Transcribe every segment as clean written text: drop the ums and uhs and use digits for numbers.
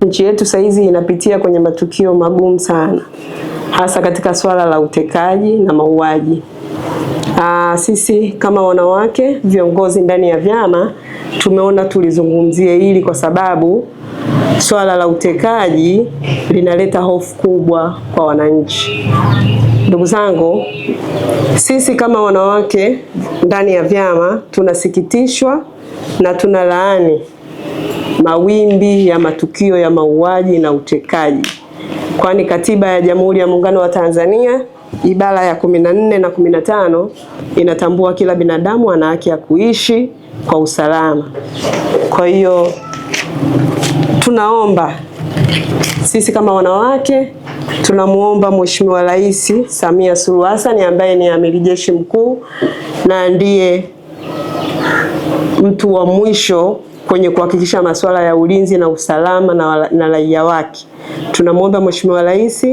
nchi yetu saizi inapitia kwenye matukio magumu sana, hasa katika swala la utekaji na mauaji. Sisi kama wanawake viongozi ndani ya vyama tumeona tulizungumzie hili kwa sababu swala la utekaji linaleta hofu kubwa kwa wananchi. Ndugu zangu, sisi kama wanawake ndani ya vyama tunasikitishwa na tunalaani mawimbi ya matukio ya mauaji na utekaji, kwani Katiba ya Jamhuri ya Muungano wa Tanzania ibara ya 14 na 15 inatambua kila binadamu ana haki ya kuishi kwa usalama. Kwa hiyo tunaomba sisi kama wanawake, tunamuomba Mheshimiwa Rais Samia Suluhu Hassan ambaye ni Amiri Jeshi Mkuu na ndiye mtu wa mwisho kwenye kuhakikisha masuala ya ulinzi na usalama na raia wake. Tunamuomba Mheshimiwa Rais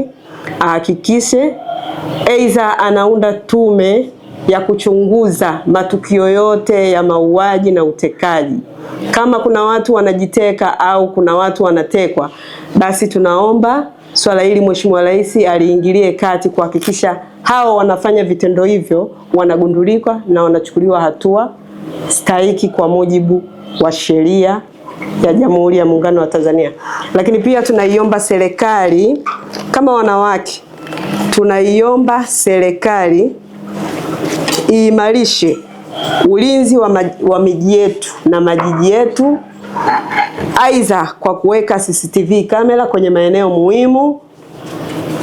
ahakikishe aidha anaunda tume ya kuchunguza matukio yote ya mauaji na utekaji. Kama kuna watu wanajiteka au kuna watu wanatekwa, basi tunaomba swala hili Mheshimiwa Rais aliingilie kati kuhakikisha hao wanafanya vitendo hivyo wanagundulika na wanachukuliwa hatua stahiki kwa mujibu wa sheria ya Jamhuri ya Muungano wa Tanzania. Lakini pia tunaiomba serikali kama wanawake, tunaiomba serikali iimarishe ulinzi wa miji yetu na majiji yetu, aidha kwa kuweka CCTV kamera kwenye maeneo muhimu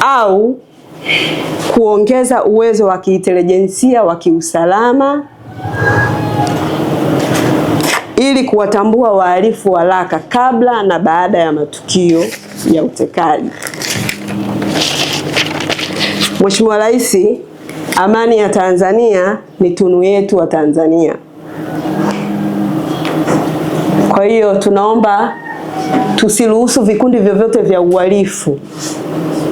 au kuongeza uwezo wa kiintelijensia wa kiusalama ili kuwatambua wahalifu haraka kabla na baada ya matukio ya utekaji. Mheshimiwa Rais, amani ya Tanzania ni tunu yetu wa Tanzania. Kwa hiyo tunaomba tusiruhusu vikundi vyovyote vya uhalifu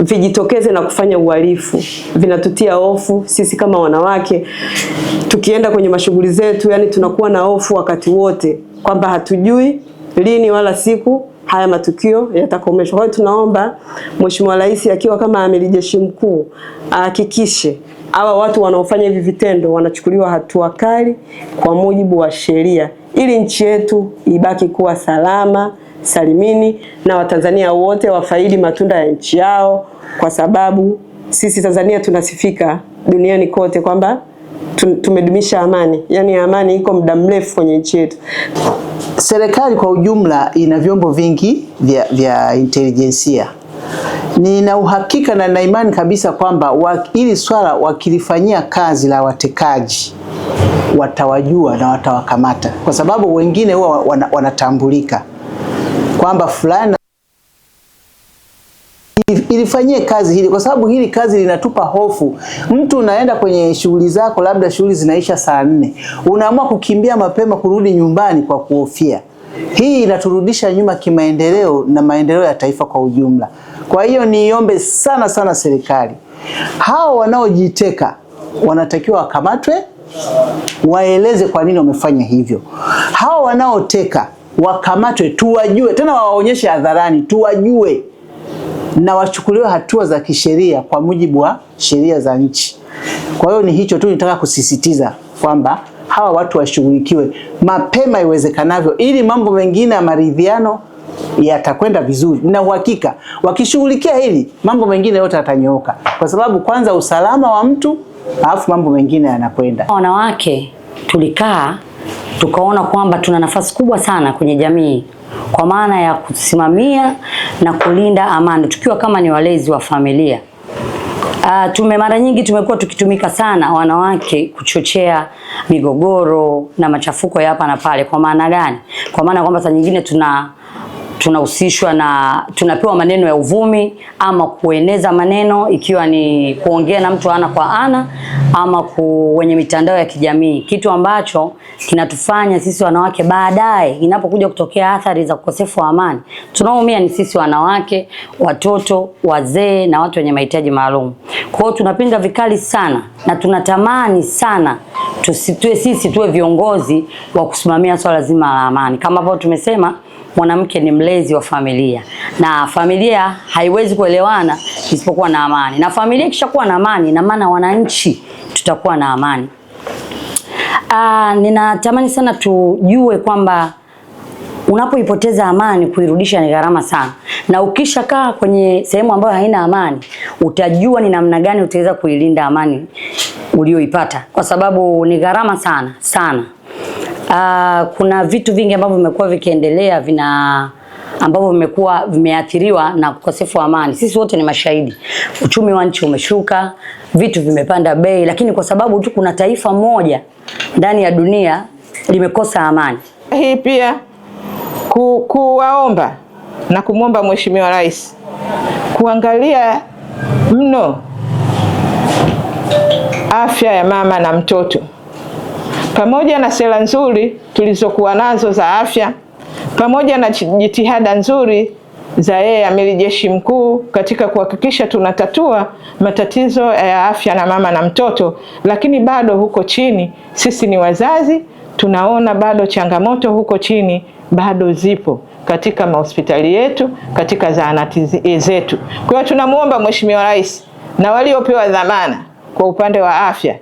vijitokeze na kufanya uhalifu. Vinatutia hofu sisi kama wanawake, tukienda kwenye mashughuli zetu, yani tunakuwa na hofu wakati wote kwamba hatujui lini wala siku haya matukio yatakomeshwa. Kwa hiyo tunaomba Mheshimiwa Rais akiwa kama Amiri Jeshi Mkuu ahakikishe hawa watu wanaofanya hivi vitendo wanachukuliwa hatua kali kwa mujibu wa sheria, ili nchi yetu ibaki kuwa salama salimini na Watanzania wote wafaidi matunda ya nchi yao, kwa sababu sisi Tanzania tunasifika duniani kote kwamba tumedumisha amani. Yani amani iko muda mrefu kwenye nchi yetu. Serikali kwa ujumla ina vyombo vingi vya intelijensia. Nina uhakika na imani kabisa kwamba ili swala wakilifanyia kazi la watekaji watawajua na watawakamata, kwa sababu wengine huwa wanatambulika kwamba fulani ilifanyie kazi hili, kwa sababu hili kazi linatupa hofu. Mtu unaenda kwenye shughuli zako, labda shughuli zinaisha saa 4, unaamua kukimbia mapema kurudi nyumbani kwa kuhofia. Hii inaturudisha nyuma kimaendeleo na maendeleo ya taifa kwa ujumla. Kwa hiyo niombe sana sana serikali, hao wanaojiteka wanatakiwa wakamatwe, waeleze kwa nini wamefanya hivyo. Hao wanaoteka wakamatwe, tuwajue, tena waonyeshe hadharani, tuwajue na wachukuliwe hatua za kisheria kwa mujibu wa sheria za nchi. Kwa hiyo ni hicho tu nitaka kusisitiza kwamba hawa watu washughulikiwe mapema iwezekanavyo, ili mambo mengine ya maridhiano yatakwenda vizuri. Na uhakika wakishughulikia hili, mambo mengine yote yatanyooka, kwa sababu kwanza usalama wa mtu, alafu mambo mengine yanakwenda. Wanawake tulikaa tukaona kwamba tuna nafasi kubwa sana kwenye jamii, kwa maana ya kusimamia na kulinda amani tukiwa kama ni walezi wa familia. Mara nyingi tumekuwa tukitumika sana wanawake kuchochea migogoro na machafuko ya hapa na pale. Kwa maana gani? Kwa maana kwamba saa nyingine tunahusishwa na tunapewa maneno ya uvumi ama kueneza maneno, ikiwa ni kuongea na mtu ana kwa ana ama kwenye mitandao ya kijamii, kitu ambacho kinatufanya sisi wanawake baadaye inapokuja kutokea athari za ukosefu wa amani, tunaoumia ni sisi wanawake, watoto, wazee na watu wenye mahitaji maalum. Kwa hiyo tunapinga vikali sana na tunatamani sana sisi tuwe viongozi wa kusimamia swala zima la amani. Kama hapo tumesema mwanamke ni mlezi wa familia, na familia haiwezi kuelewana isipokuwa na amani, na familia ikishakuwa na amani, na maana wananchi tutakuwa na amani. Ninatamani sana tujue kwamba unapoipoteza amani kuirudisha ni gharama sana, na ukishakaa kwenye sehemu ambayo haina amani utajua ni namna gani utaweza kuilinda amani ulioipata, kwa sababu ni gharama sana sana. Kuna vitu vingi ambavyo vimekuwa vikiendelea ambavyo vimekuwa vimeathiriwa na ukosefu wa amani. Sisi wote ni mashahidi. Uchumi wa nchi umeshuka, vitu vimepanda bei, lakini kwa sababu tu kuna taifa moja ndani ya dunia limekosa amani. Hii pia kuwaomba na kumwomba Mheshimiwa Rais kuangalia mno afya ya mama na mtoto, pamoja na sera nzuri tulizokuwa nazo za afya, pamoja na jitihada nzuri za yeye Amiri Jeshi Mkuu katika kuhakikisha tunatatua matatizo ya afya na mama na mtoto, lakini bado huko chini sisi ni wazazi tunaona bado changamoto huko chini bado zipo katika mahospitali yetu, katika zahanati zetu. Kwa hiyo tunamuomba Mheshimiwa Rais na waliopewa dhamana kwa upande wa afya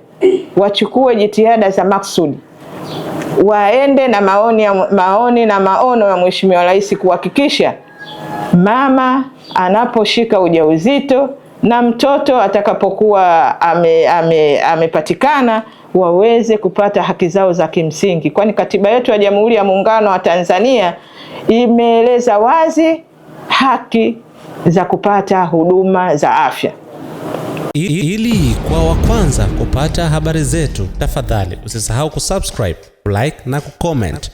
wachukue jitihada za maksudi, waende na maoni na maono ya Mheshimiwa Rais kuhakikisha mama anaposhika ujauzito na mtoto atakapokuwa amepatikana waweze kupata haki zao za kimsingi, kwani katiba yetu ya Jamhuri ya Muungano wa Tanzania imeeleza wazi haki za kupata huduma za afya. Ili kwa wa kwanza kupata habari zetu, tafadhali usisahau kusubscribe, like na kucomment.